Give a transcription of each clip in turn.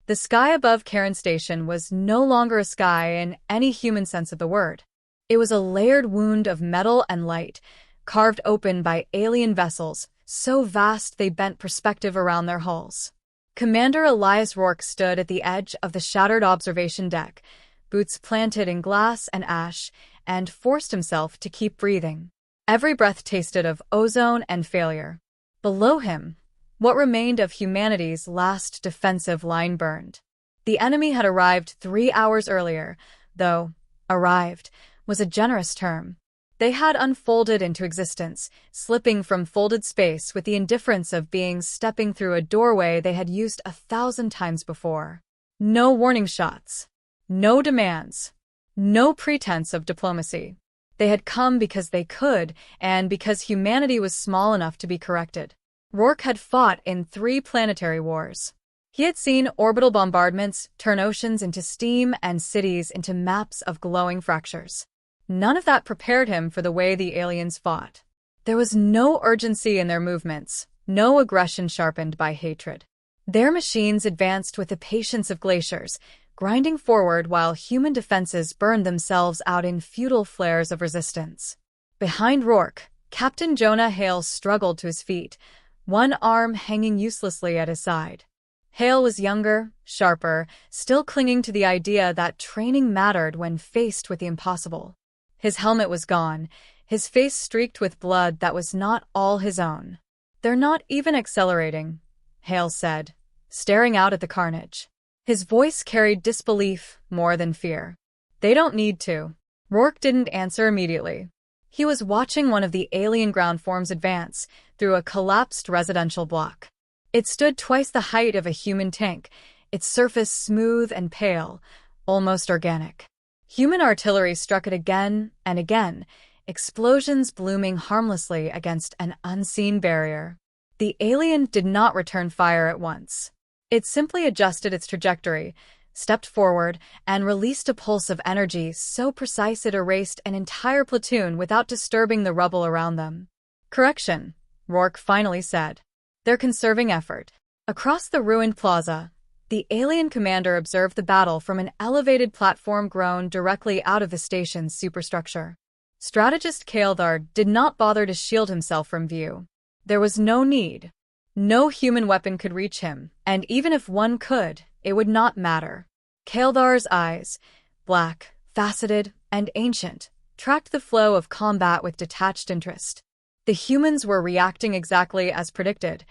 The sky above Cairn Station was no longer a sky in any human sense of the word. It was a layered wound of metal and light, carved open by alien vessels, so vast they bent perspective around their hulls. Commander Elias Rourke stood at the edge of the shattered observation deck, boots planted in glass and ash, and forced himself to keep breathing. Every breath tasted of ozone and failure. Below him, what remained of humanity's last defensive line burned. The enemy had arrived 3 hours earlier, though arrived was a generous term. They had unfolded into existence, slipping from folded space with the indifference of beings stepping through a doorway they had used 1,000 times before. No warning shots. No demands. No pretense of diplomacy. They had come because they could, and because humanity was small enough to be corrected. Rourke had fought in 3 planetary wars. He had seen orbital bombardments turn oceans into steam and cities into maps of glowing fractures. None of that prepared him for the way the aliens fought. There was no urgency in their movements, no aggression sharpened by hatred. Their machines advanced with the patience of glaciers, grinding forward while human defenses burned themselves out in futile flares of resistance. Behind Rourke, Captain Jonah Hale struggled to his feet, one arm hanging uselessly at his side. Hale was younger, sharper, still clinging to the idea that training mattered when faced with the impossible. His helmet was gone, his face streaked with blood that was not all his own. "They're not even accelerating," Hale said, staring out at the carnage. His voice carried disbelief more than fear. "They don't need to." Rourke didn't answer immediately. He was watching one of the alien ground forms advance through a collapsed residential block. It stood twice the height of a human tank, its surface smooth and pale, almost organic. Human artillery struck it again and again, explosions blooming harmlessly against an unseen barrier. The alien did not return fire at once. It simply adjusted its trajectory, stepped forward, and released a pulse of energy so precise it erased an entire platoon without disturbing the rubble around them. "Correction," Rourke finally said. "They're conserving effort." Across the ruined plaza, the alien commander observed the battle from an elevated platform grown directly out of the station's superstructure. Strategist Kaeldar did not bother to shield himself from view. There was no need. No human weapon could reach him, and even if one could, it would not matter. Kaeldar's eyes, black, faceted, and ancient, tracked the flow of combat with detached interest. The humans were reacting exactly as predicted.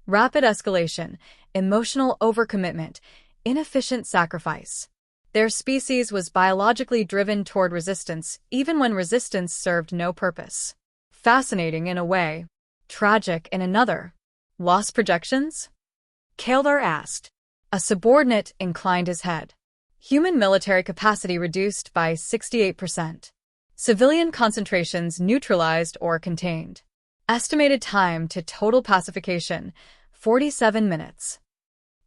Rapid escalation, emotional overcommitment, inefficient sacrifice. Their species was biologically driven toward resistance, even when resistance served no purpose. Fascinating in a way, tragic in another. "Lost projections?" Kaeldar asked. A subordinate inclined his head. "Human military capacity reduced by 68%. Civilian concentrations neutralized or contained. Estimated time to total pacification, 47 minutes.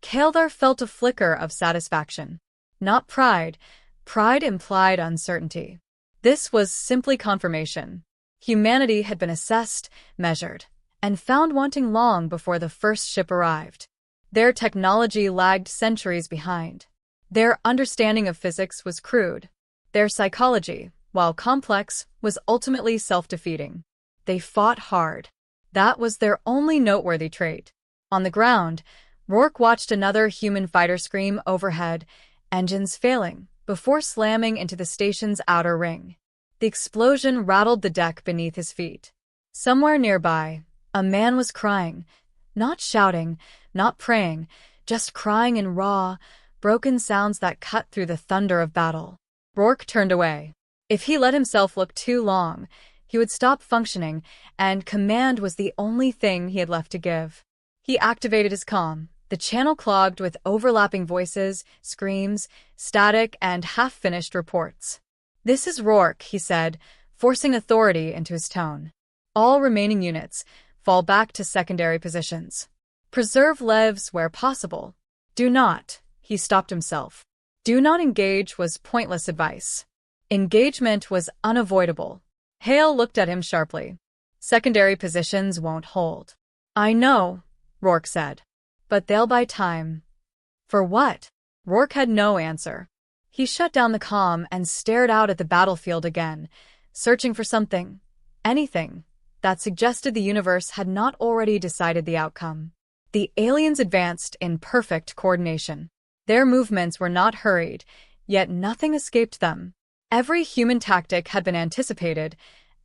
Kaeldar felt a flicker of satisfaction. Not pride. Pride implied uncertainty. This was simply confirmation. Humanity had been assessed, measured, and found wanting long before the first ship arrived. Their technology lagged centuries behind. Their understanding of physics was crude. Their psychology, while complex, was ultimately self-defeating. They fought hard. That was their only noteworthy trait. On the ground, Rourke watched another human fighter scream overhead, engines failing, before slamming into the station's outer ring. The explosion rattled the deck beneath his feet. Somewhere nearby, a man was crying, not shouting, not praying, just crying in raw, broken sounds that cut through the thunder of battle. Rourke turned away. If he let himself look too long, he would stop functioning, and command was the only thing he had left to give. He activated his comm, the channel clogged with overlapping voices, screams, static, and half-finished reports. "This is Rourke," he said, forcing authority into his tone. "All remaining units, fall back to secondary positions. Preserve lives where possible. Do not," he stopped himself. "Do not engage" was pointless advice. Engagement was unavoidable. Hale looked at him sharply. "Secondary positions won't hold." "I know," Rourke said. "But they'll buy time." For what? Rourke had no answer. He shut down the comm and stared out at the battlefield again, searching for something, anything, that suggested the universe had not already decided the outcome. The aliens advanced in perfect coordination. Their movements were not hurried, yet nothing escaped them. Every human tactic had been anticipated,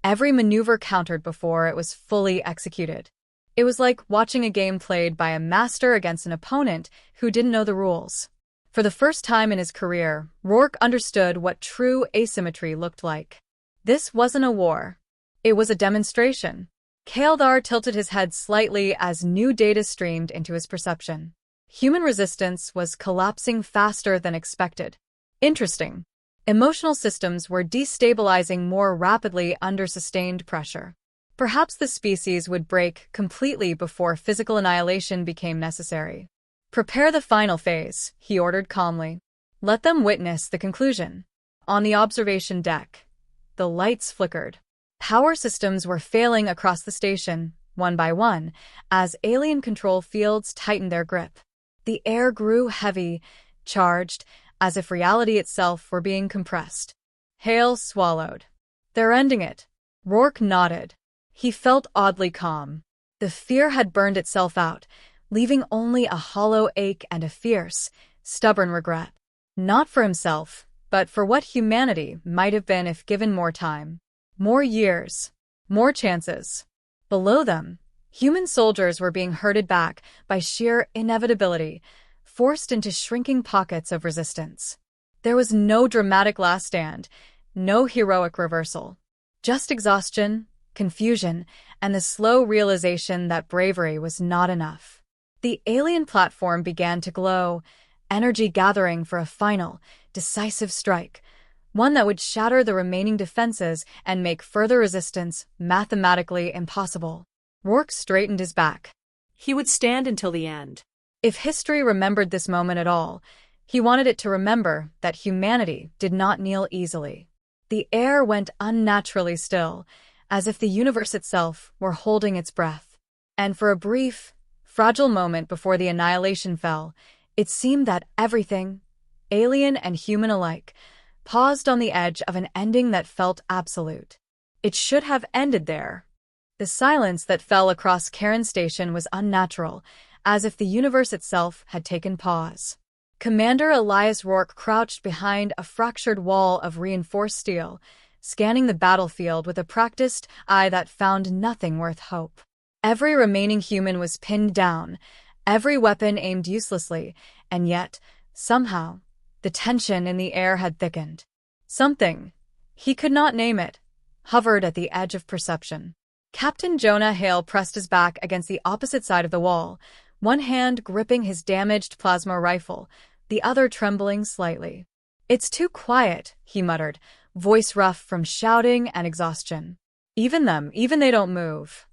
every maneuver countered before it was fully executed. It was like watching a game played by a master against an opponent who didn't know the rules. For the first time in his career, Rourke understood what true asymmetry looked like. This wasn't a war. It was a demonstration. Kaeldar tilted his head slightly as new data streamed into his perception. Human resistance was collapsing faster than expected. Interesting. Emotional systems were destabilizing more rapidly under sustained pressure. Perhaps the species would break completely before physical annihilation became necessary. Prepare the final phase, he ordered calmly. Let them witness the conclusion. On the observation deck, the lights flickered. Power systems were failing across the station, one by one, as alien control fields tightened their grip. The air grew heavy, charged, as if reality itself were being compressed. Hale swallowed. They're ending it. Rourke nodded. He felt oddly calm. The fear had burned itself out, leaving only a hollow ache and a fierce, stubborn regret. Not for himself, but for what humanity might have been if given more time. More years. More chances. Below them, human soldiers were being herded back by sheer inevitability, forced into shrinking pockets of resistance. There was no dramatic last stand, no heroic reversal. Just exhaustion, confusion, and the slow realization that bravery was not enough. The alien platform began to glow, energy gathering for a final, decisive strike, one that would shatter the remaining defenses and make further resistance mathematically impossible. Rourke straightened his back. He would stand until the end. If history remembered this moment at all, he wanted it to remember that humanity did not kneel easily. The air went unnaturally still, as if the universe itself were holding its breath. And for a brief, fragile moment before the annihilation fell, it seemed that everything, alien and human alike, paused on the edge of an ending that felt absolute. It should have ended there. The silence that fell across Cairn Station was unnatural, as if the universe itself had taken pause. Commander Elias Rourke crouched behind a fractured wall of reinforced steel, scanning the battlefield with a practiced eye that found nothing worth hope. Every remaining human was pinned down, every weapon aimed uselessly, and yet, somehow, the tension in the air had thickened. Something, he could not name it, hovered at the edge of perception. Captain Jonah Hale pressed his back against the opposite side of the wall, one hand gripping his damaged plasma rifle, the other trembling slightly. "It's too quiet," he muttered, voice rough from shouting and exhaustion. Even they don't move."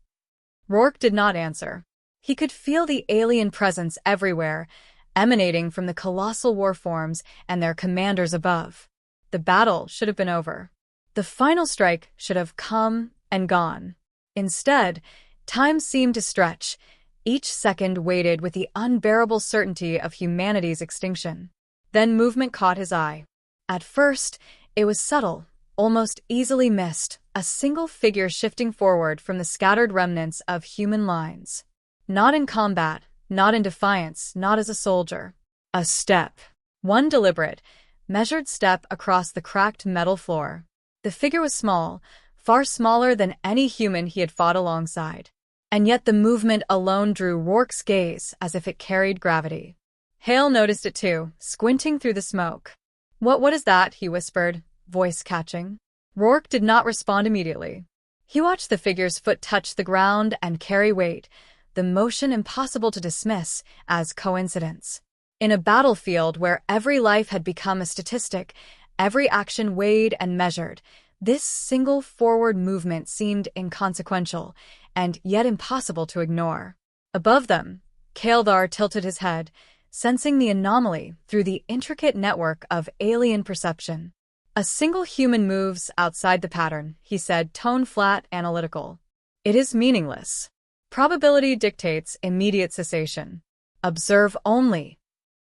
Rourke did not answer. He could feel the alien presence everywhere, emanating from the colossal warforms and their commanders above. The battle should have been over. The final strike should have come and gone. Instead, time seemed to stretch. Each second waited with the unbearable certainty of humanity's extinction. Then movement caught his eye. At first, it was subtle, almost easily missed, a single figure shifting forward from the scattered remnants of human lines. Not in combat, not in defiance, not as a soldier. A step. One deliberate, measured step across the cracked metal floor. The figure was small, far smaller than any human he had fought alongside. And yet the movement alone drew Rourke's gaze as if it carried gravity. Hale noticed it too, squinting through the smoke. What is that?" he whispered, voice catching. Rourke did not respond immediately. He watched the figure's foot touch the ground and carry weight, the motion impossible to dismiss as coincidence. In a battlefield where every life had become a statistic, every action weighed and measured, this single forward movement seemed inconsequential, and yet impossible to ignore. Above them, Kaeldar tilted his head, sensing the anomaly through the intricate network of alien perception. "A single human moves outside the pattern," he said, tone flat, analytical. "It is meaningless. Probability dictates immediate cessation. Observe only."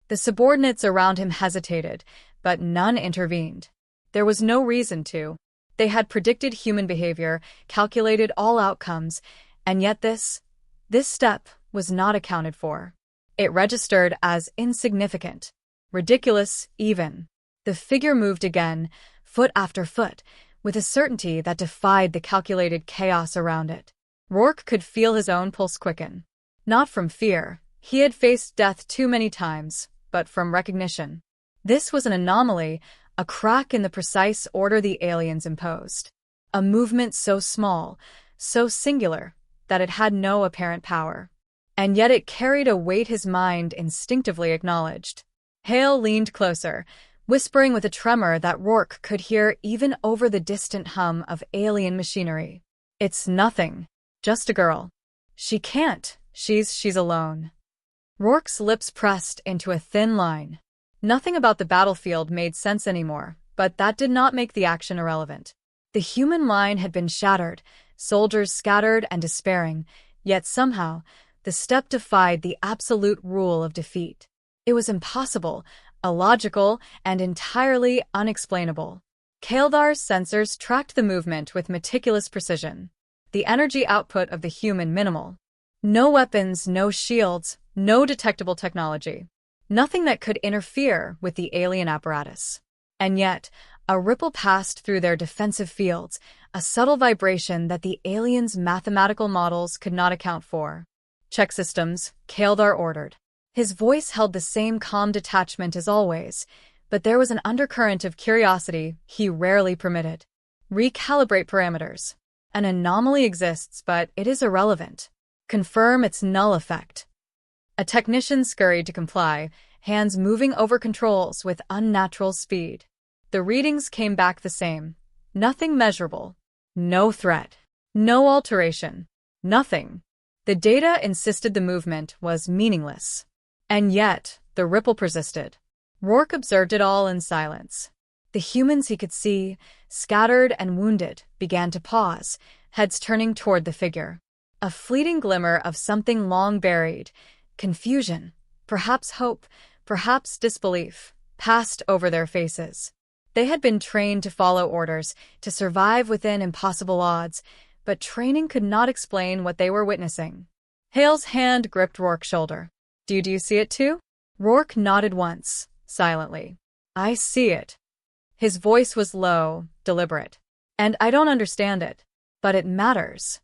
The subordinates around him hesitated, but none intervened. There was no reason to. They had predicted human behavior, calculated all outcomes, and yet this step was not accounted for. It registered as insignificant, ridiculous even. The figure moved again, foot after foot, with a certainty that defied the calculated chaos around it. Rourke could feel his own pulse quicken. Not from fear, he had faced death too many times, but from recognition. This was an anomaly, a crack in the precise order the aliens imposed. A movement so small, so singular, that it had no apparent power. And yet it carried a weight his mind instinctively acknowledged. Hale leaned closer, whispering with a tremor that Rourke could hear even over the distant hum of alien machinery. "It's nothing. Just a girl. She can't. She's alone." Rourke's lips pressed into a thin line. Nothing about the battlefield made sense anymore, but that did not make the action irrelevant. The human line had been shattered, soldiers scattered and despairing, yet somehow the step defied the absolute rule of defeat. It was impossible, illogical, and entirely unexplainable. Kael'thar's sensors tracked the movement with meticulous precision. The energy output of the human minimal. No weapons, no shields, no detectable technology. Nothing that could interfere with the alien apparatus. And yet, a ripple passed through their defensive fields, a subtle vibration that the aliens' mathematical models could not account for. "Check systems," Kael'thar ordered. His voice held the same calm detachment as always, but there was an undercurrent of curiosity he rarely permitted. "Recalibrate parameters. An anomaly exists, but it is irrelevant. Confirm its null effect." A technician scurried to comply, hands moving over controls with unnatural speed. The readings came back the same. Nothing measurable. No threat. No alteration. Nothing. The data insisted the movement was meaningless. And yet, the ripple persisted. Rourke observed it all in silence. The humans he could see, scattered and wounded, began to pause, heads turning toward the figure. A fleeting glimmer of something long buried, confusion, perhaps hope, perhaps disbelief, passed over their faces. They had been trained to follow orders, to survive within impossible odds, but training could not explain what they were witnessing. Hale's hand gripped Rourke's shoulder. Do you see it too?" Rourke nodded once, silently. "I see it." His voice was low, deliberate. "And I don't understand it. But it matters."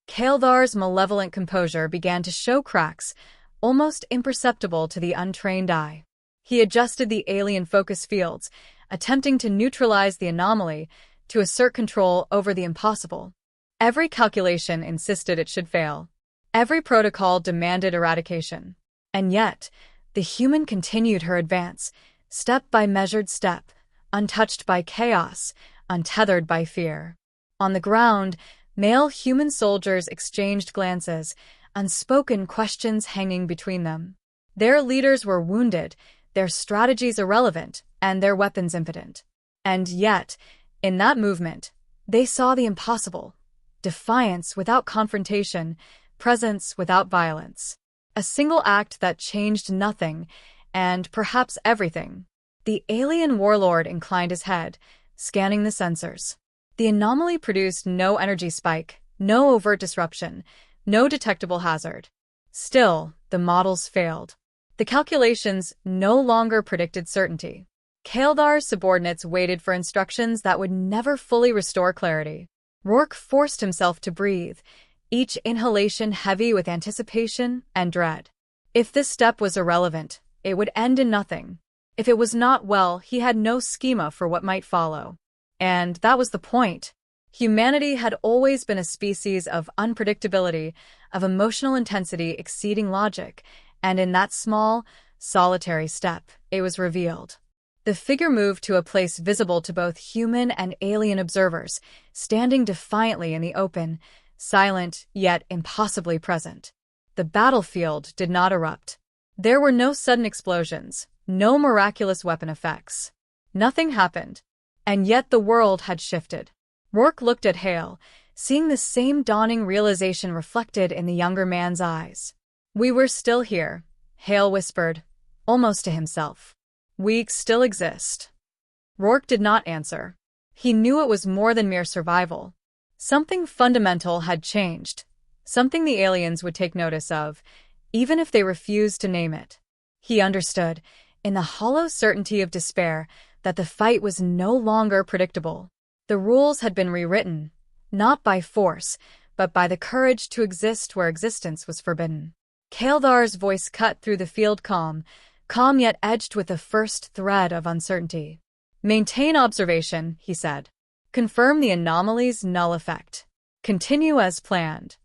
Kael'thar's malevolent composure began to show cracks, almost imperceptible to the untrained eye. He adjusted the alien focus fields, attempting to neutralize the anomaly, to assert control over the impossible. Every calculation insisted it should fail. Every protocol demanded eradication. And yet, the human continued her advance, step by measured step, untouched by chaos, untethered by fear. On the ground, male human soldiers exchanged glances, unspoken questions hanging between them. Their leaders were wounded, their strategies irrelevant, and their weapons impotent. And yet, in that movement, they saw the impossible. Defiance without confrontation, presence without violence. A single act that changed nothing, and perhaps everything. The alien warlord inclined his head, scanning the sensors. The anomaly produced no energy spike, no overt disruption, no detectable hazard. Still, the models failed. The calculations no longer predicted certainty. Kael'thar's subordinates waited for instructions that would never fully restore clarity. Rourke forced himself to breathe, each inhalation heavy with anticipation and dread. If this step was irrelevant, it would end in nothing. If it was not, well, he had no schema for what might follow. And that was the point. Humanity had always been a species of unpredictability, of emotional intensity exceeding logic, and in that small, solitary step, it was revealed. The figure moved to a place visible to both human and alien observers, standing defiantly in the open, silent yet impossibly present. The battlefield did not erupt. There were no sudden explosions, no miraculous weapon effects. Nothing happened. And yet the world had shifted. Rourke looked at Hale, seeing the same dawning realization reflected in the younger man's eyes. "We were still here," Hale whispered, almost to himself. "We still exist." Rourke did not answer. He knew it was more than mere survival. Something fundamental had changed, something the aliens would take notice of, even if they refused to name it. He understood, in the hollow certainty of despair, that the fight was no longer predictable. The rules had been rewritten, not by force, but by the courage to exist where existence was forbidden. Kael'thar's voice cut through the field calm yet edged with the first thread of uncertainty. "Maintain observation," he said. "Confirm the anomaly's null effect. Continue as planned."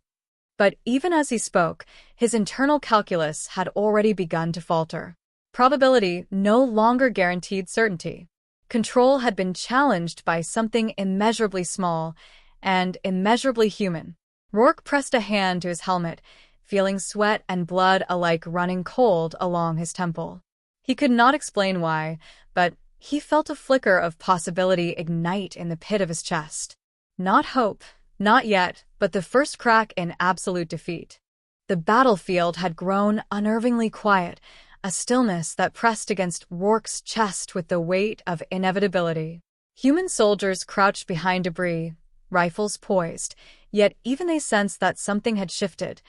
But even as he spoke, his internal calculus had already begun to falter. Probability no longer guaranteed certainty. Control had been challenged by something immeasurably small and immeasurably human. Rourke pressed a hand to his helmet, feeling sweat and blood alike running cold along his temple. He could not explain why, but he felt a flicker of possibility ignite in the pit of his chest. Not hope, not yet, but the first crack in absolute defeat. The battlefield had grown unnervingly quiet, a stillness that pressed against Rourke's chest with the weight of inevitability. Human soldiers crouched behind debris, rifles poised, yet even they sensed that something had shifted,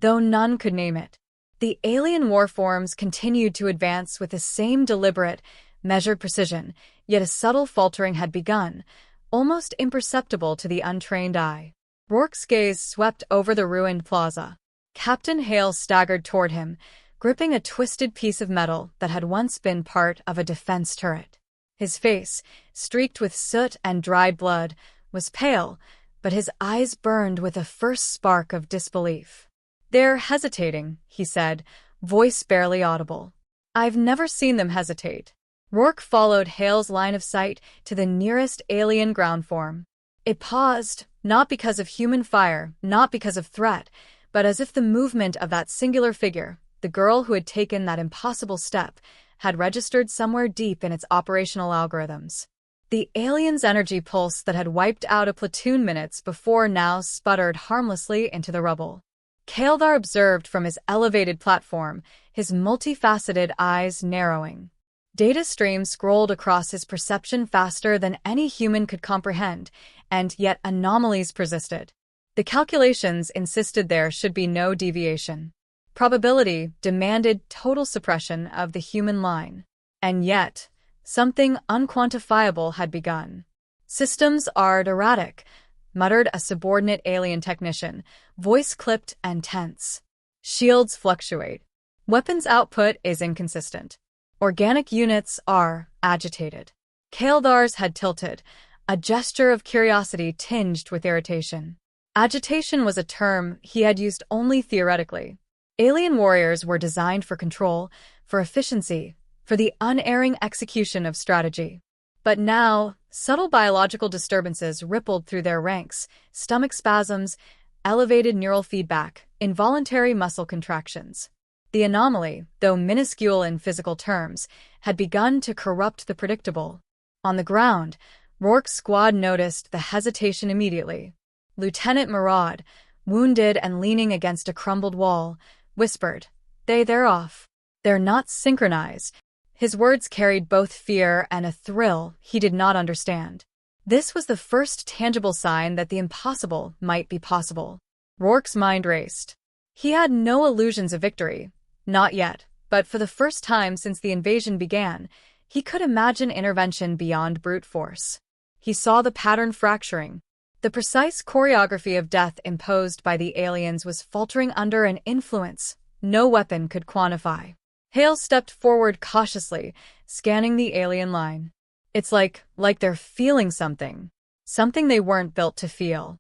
though none could name it. The alien warforms continued to advance with the same deliberate, measured precision, yet a subtle faltering had begun, almost imperceptible to the untrained eye. Rourke's gaze swept over the ruined plaza. Captain Hale staggered toward him, gripping a twisted piece of metal that had once been part of a defense turret. His face, streaked with soot and dried blood, was pale, but his eyes burned with a first spark of disbelief. "They're hesitating," he said, voice barely audible. "I've never seen them hesitate." Rourke followed Hale's line of sight to the nearest alien ground form. It paused, not because of human fire, not because of threat, but as if the movement of that singular figure, the girl who had taken that impossible step, had registered somewhere deep in its operational algorithms. The alien's energy pulse that had wiped out a platoon minutes before now sputtered harmlessly into the rubble. Kael'thar observed from his elevated platform, his multifaceted eyes narrowing. Data streams scrolled across his perception faster than any human could comprehend, and yet anomalies persisted. The calculations insisted there should be no deviation. Probability demanded total suppression of the human line. And yet, something unquantifiable had begun. "Systems are erratic," muttered a subordinate alien technician, voice clipped and tense. "Shields fluctuate. Weapons output is inconsistent. Organic units are agitated." Kael'thar's had tilted, a gesture of curiosity tinged with irritation. Agitation was a term he had used only theoretically. Alien warriors were designed for control, for efficiency, for the unerring execution of strategy. But now, subtle biological disturbances rippled through their ranks, stomach spasms, elevated neural feedback, involuntary muscle contractions. The anomaly, though minuscule in physical terms, had begun to corrupt the predictable. On the ground, Rourke's squad noticed the hesitation immediately. Lieutenant Murad, wounded and leaning against a crumbled wall, whispered, They're off. They're not synchronized." His words carried both fear and a thrill he did not understand. This was the first tangible sign that the impossible might be possible. Rourke's mind raced. He had no illusions of victory. Not yet, but for the first time since the invasion began, he could imagine intervention beyond brute force. He saw the pattern fracturing. The precise choreography of death imposed by the aliens was faltering under an influence no weapon could quantify. Hale stepped forward cautiously, scanning the alien line. "It's like they're feeling something. Something they weren't built to feel."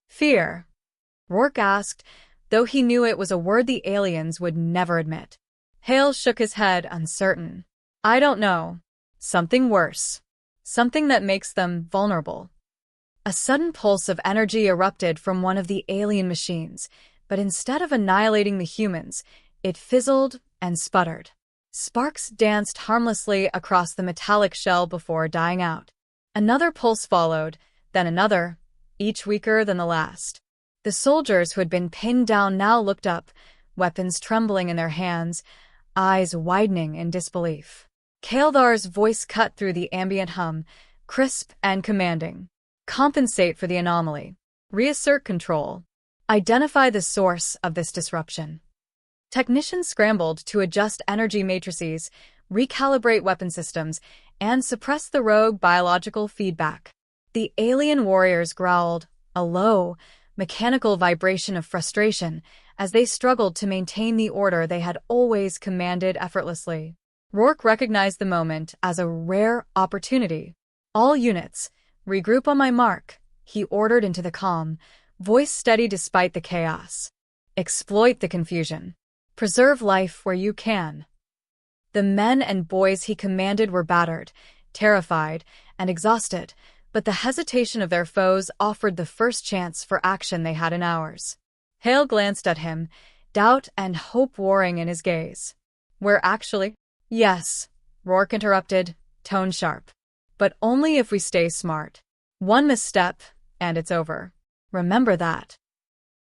"Fear?" Rourke asked, though he knew it was a word the aliens would never admit. Hale shook his head, uncertain. "I don't know. Something worse. Something that makes them vulnerable." A sudden pulse of energy erupted from one of the alien machines, but instead of annihilating the humans, it fizzled and sputtered. Sparks danced harmlessly across the metallic shell before dying out. Another pulse followed, then another, each weaker than the last. The soldiers who had been pinned down now looked up, weapons trembling in their hands, eyes widening in disbelief. Kael'thar's voice cut through the ambient hum, crisp and commanding. Compensate for the anomaly. Reassert control. Identify the source of this disruption. Technicians scrambled to adjust energy matrices, recalibrate weapon systems, and suppress the rogue biological feedback. The alien warriors growled, a low, mechanical vibration of frustration, as they struggled to maintain the order they had always commanded effortlessly. Rourke recognized the moment as a rare opportunity. All units, regroup on my mark, he ordered into the calm, voice steady despite the chaos. Exploit the confusion. Preserve life where you can. The men and boys he commanded were battered, terrified, and exhausted, but the hesitation of their foes offered the first chance for action they had in hours. Hale glanced at him, doubt and hope warring in his gaze. We're actually? Yes, Rourke interrupted, tone sharp. But only if we stay smart. One misstep, and it's over. Remember that.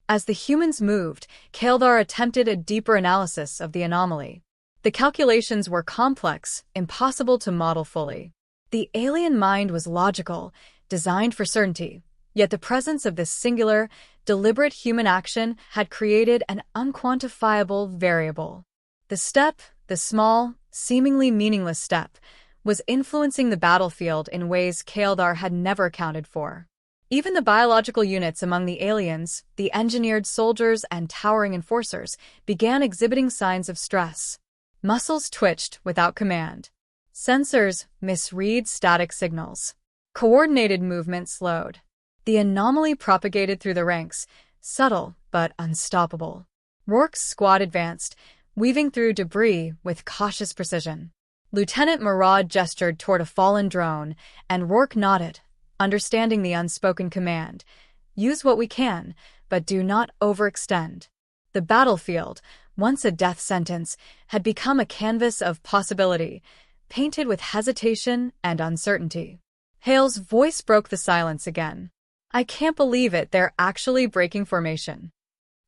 As the humans moved, Kael'thar attempted a deeper analysis of the anomaly. The calculations were complex, impossible to model fully. The alien mind was logical, designed for certainty, yet the presence of this singular, deliberate human action had created an unquantifiable variable. The step, the small, seemingly meaningless step, was influencing the battlefield in ways Kael'thar had never accounted for. Even the biological units among the aliens, the engineered soldiers and towering enforcers, began exhibiting signs of stress. Muscles twitched without command. Sensors misread static signals. Coordinated movement slowed. The anomaly propagated through the ranks, subtle but unstoppable. Rourke's squad advanced, weaving through debris with cautious precision. Lieutenant Murad gestured toward a fallen drone, and Rourke nodded, understanding the unspoken command. Use what we can, but do not overextend. The battlefield, once a death sentence, had become a canvas of possibility, painted with hesitation and uncertainty. Hale's voice broke the silence again. I can't believe it, they're actually breaking formation.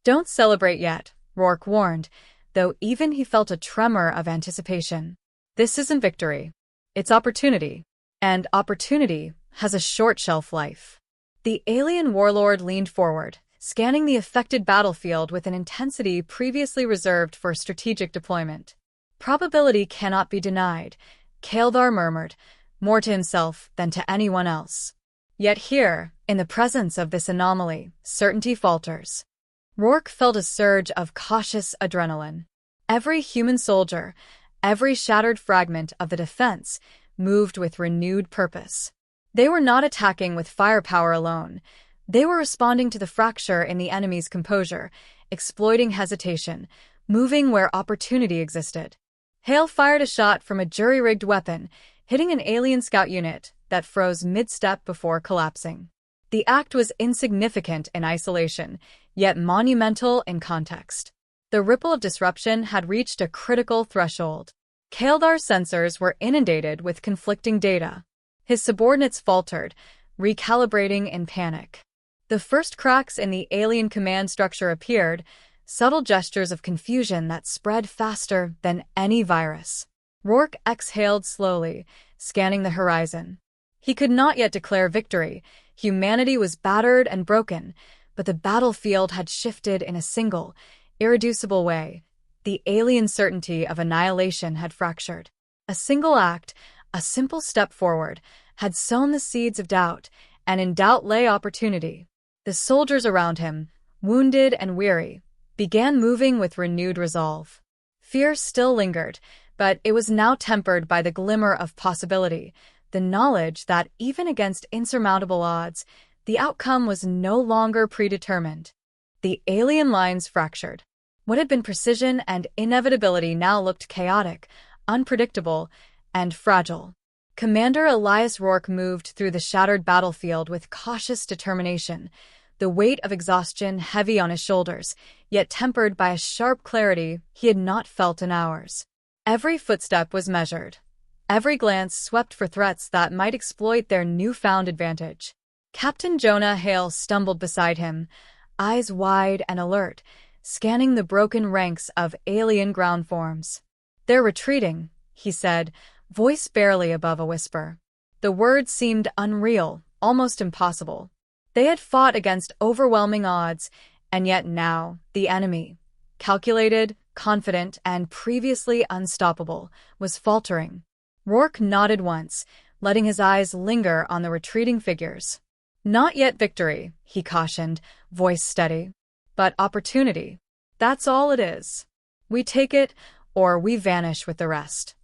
Don't celebrate yet, Rourke warned, though even he felt a tremor of anticipation. This isn't victory. It's opportunity. And opportunity has a short shelf life. The alien warlord leaned forward, scanning the affected battlefield with an intensity previously reserved for strategic deployment. Probability cannot be denied, Kael'thar murmured, more to himself than to anyone else. Yet here, in the presence of this anomaly, certainty falters. Rourke felt a surge of cautious adrenaline. Every human soldier, every shattered fragment of the defense, moved with renewed purpose. They were not attacking with firepower alone. They were responding to the fracture in the enemy's composure, exploiting hesitation, moving where opportunity existed. Hale fired a shot from a jury-rigged weapon, hitting an alien scout unit that froze mid-step before collapsing. The act was insignificant in isolation, yet monumental in context. The ripple of disruption had reached a critical threshold. Kael'thar's sensors were inundated with conflicting data. His subordinates faltered, recalibrating in panic. The first cracks in the alien command structure appeared, subtle gestures of confusion that spread faster than any virus. Rourke exhaled slowly, scanning the horizon. He could not yet declare victory. Humanity was battered and broken, but the battlefield had shifted in a single, irreducible way. The alien certainty of annihilation had fractured. A single act, a simple step forward, had sown the seeds of doubt, and in doubt lay opportunity. The soldiers around him, wounded and weary, began moving with renewed resolve. Fear still lingered, but it was now tempered by the glimmer of possibility, the knowledge that even against insurmountable odds, the outcome was no longer predetermined. The alien lines fractured. What had been precision and inevitability now looked chaotic, unpredictable, and fragile. Commander Elias Rourke moved through the shattered battlefield with cautious determination, the weight of exhaustion heavy on his shoulders, yet tempered by a sharp clarity he had not felt in hours. Every footstep was measured. Every glance swept for threats that might exploit their newfound advantage. Captain Jonah Hale stumbled beside him, eyes wide and alert, scanning the broken ranks of alien ground forms. "They're retreating," he said, voice barely above a whisper. The words seemed unreal, almost impossible. They had fought against overwhelming odds, and yet now, the enemy, calculated, confident, and previously unstoppable, was faltering. Rourke nodded once, letting his eyes linger on the retreating figures. "Not yet victory," he cautioned, voice steady. "But opportunity. That's all it is. We take it, or we vanish with the rest."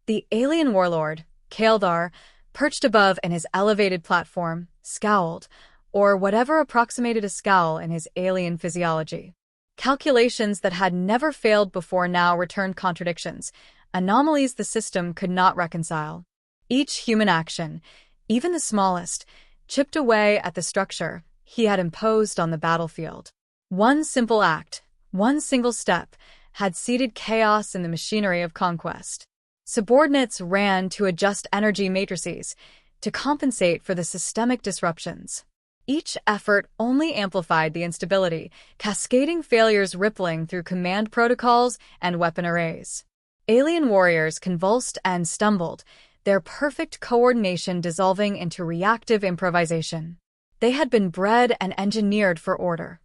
The alien warlord, Kaeldar, perched above in his elevated platform, scowled, or whatever approximated a scowl in his alien physiology. Calculations that had never failed before now returned contradictions, anomalies the system could not reconcile. Each human action, even the smallest, chipped away at the structure he had imposed on the battlefield. One simple act, one single step, had seeded chaos in the machinery of conquest. Subordinates ran to adjust energy matrices, to compensate for the systemic disruptions. Each effort only amplified the instability, cascading failures rippling through command protocols and weapon arrays. Alien warriors convulsed and stumbled, their perfect coordination dissolving into reactive improvisation. They had been bred and engineered for order.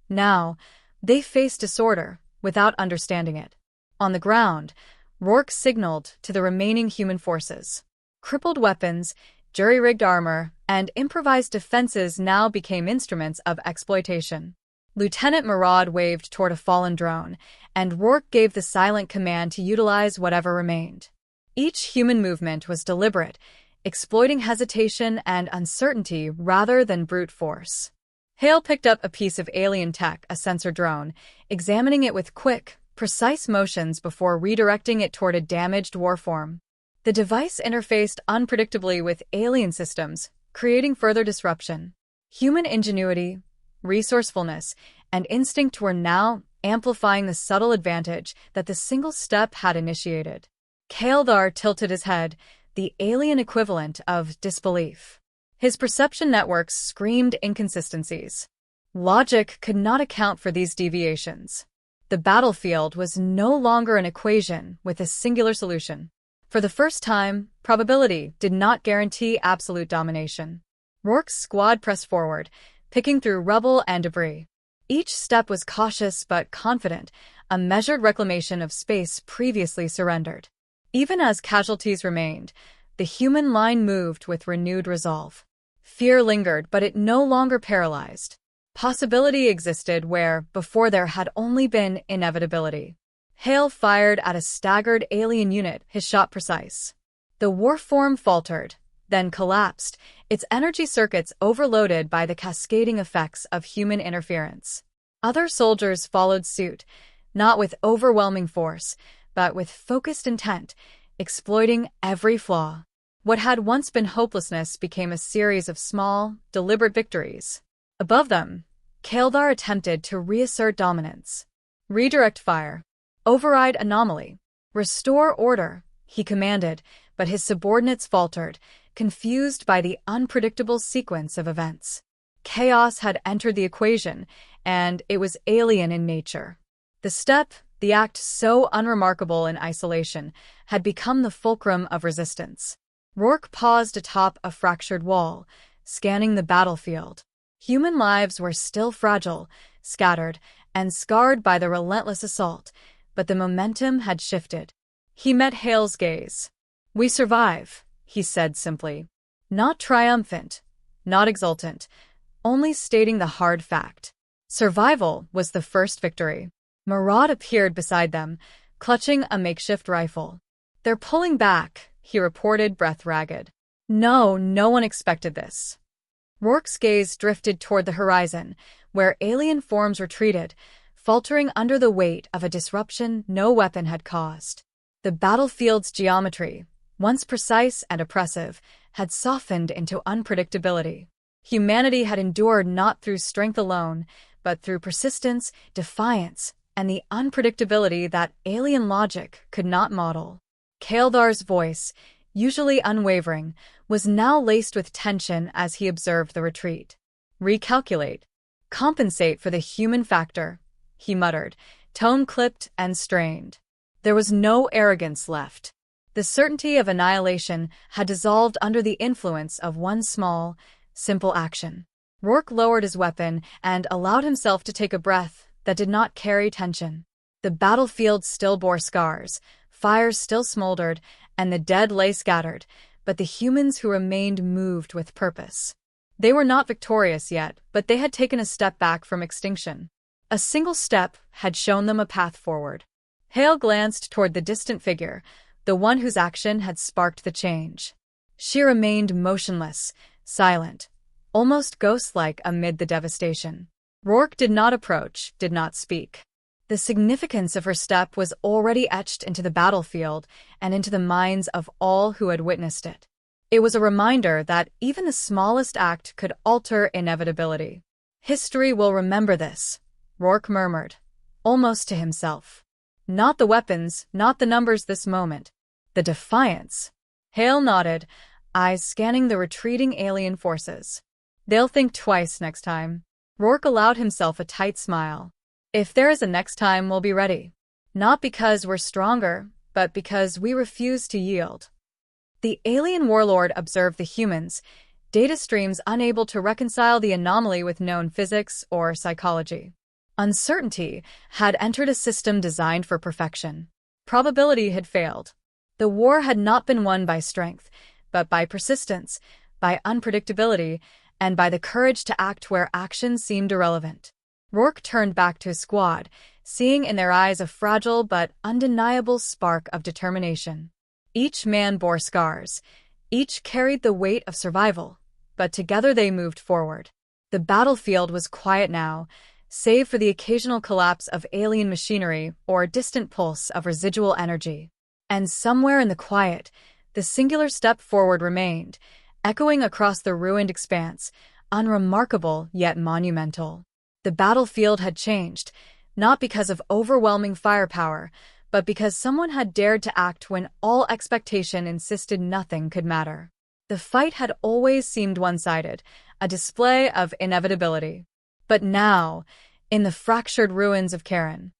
Now, they faced disorder without understanding it. On the ground, Rourke signaled to the remaining human forces. Crippled weapons, jury-rigged armor, and improvised defenses now became instruments of exploitation. Lieutenant Murad waved toward a fallen drone, and Rourke gave the silent command to utilize whatever remained. Each human movement was deliberate, exploiting hesitation and uncertainty rather than brute force. Hale picked up a piece of alien tech, a sensor drone, examining it with quick, precise motions before redirecting it toward a damaged warform. The device interfaced unpredictably with alien systems, creating further disruption. Human ingenuity, resourcefulness, and instinct were now amplifying the subtle advantage that the single step had initiated. Kaeldar tilted his head, the alien equivalent of disbelief. His perception networks screamed inconsistencies. Logic could not account for these deviations. The battlefield was no longer an equation with a singular solution. For the first time, probability did not guarantee absolute domination. Rourke's squad pressed forward, picking through rubble and debris. Each step was cautious but confident, a measured reclamation of space previously surrendered. Even as casualties remained, the human line moved with renewed resolve. Fear lingered, but it no longer paralyzed. Possibility existed where, before, there had only been inevitability. Hale fired at a staggered alien unit, his shot precise. The warform faltered, then collapsed, its energy circuits overloaded by the cascading effects of human interference. Other soldiers followed suit, not with overwhelming force, but with focused intent, exploiting every flaw. What had once been hopelessness became a series of small, deliberate victories. Above them, Kaeldar attempted to reassert dominance. "Redirect fire. Override anomaly. Restore order," he commanded, but his subordinates faltered, confused by the unpredictable sequence of events. Chaos had entered the equation, and it was alien in nature. The act so unremarkable in isolation, had become the fulcrum of resistance. Rourke paused atop a fractured wall, scanning the battlefield. Human lives were still fragile, scattered, and scarred by the relentless assault, but the momentum had shifted. He met Hale's gaze. "We survive," he said simply. Not triumphant, not exultant, only stating the hard fact. Survival was the first victory. Murad appeared beside them, clutching a makeshift rifle. "They're pulling back," he reported, breath ragged. No one expected this." Rourke's gaze drifted toward the horizon, where alien forms retreated, faltering under the weight of a disruption no weapon had caused. The battlefield's geometry, once precise and oppressive, had softened into unpredictability. Humanity had endured not through strength alone, but through persistence, defiance, and the unpredictability that alien logic could not model. Kaeldar's voice, usually unwavering, was now laced with tension as he observed the retreat. "Recalculate. Compensate for the human factor," he muttered, tone clipped and strained. There was no arrogance left. The certainty of annihilation had dissolved under the influence of one small, simple action. Rourke lowered his weapon and allowed himself to take a breath that did not carry tension. The battlefield still bore scars, fires still smoldered, and the dead lay scattered, but the humans who remained moved with purpose. They were not victorious yet, but they had taken a step back from extinction. A single step had shown them a path forward. Hale glanced toward the distant figure, the one whose action had sparked the change. She remained motionless, silent, almost ghost-like amid the devastation. Rourke did not approach, did not speak. The significance of her step was already etched into the battlefield and into the minds of all who had witnessed it. It was a reminder that even the smallest act could alter inevitability. "History will remember this," Rourke murmured, almost to himself. "Not the weapons, not the numbers this moment. The defiance." Hale nodded, eyes scanning the retreating alien forces. "They'll think twice next time." Rourke allowed himself a tight smile. "If there is a next time, we'll be ready. Not because we're stronger, but because we refuse to yield." The alien warlord observed the humans, data streams unable to reconcile the anomaly with known physics or psychology. Uncertainty had entered a system designed for perfection. Probability had failed. The war had not been won by strength, but by persistence, by unpredictability, and by the courage to act where action seemed irrelevant. Rourke turned back to his squad, seeing in their eyes a fragile but undeniable spark of determination. Each man bore scars. Each carried the weight of survival, but together they moved forward. The battlefield was quiet now, save for the occasional collapse of alien machinery or a distant pulse of residual energy. And somewhere in the quiet, the singular step forward remained, echoing across the ruined expanse, unremarkable yet monumental. The battlefield had changed, not because of overwhelming firepower, but because someone had dared to act when all expectation insisted nothing could matter. The fight had always seemed one-sided, a display of inevitability. But now, in the fractured ruins of Karen,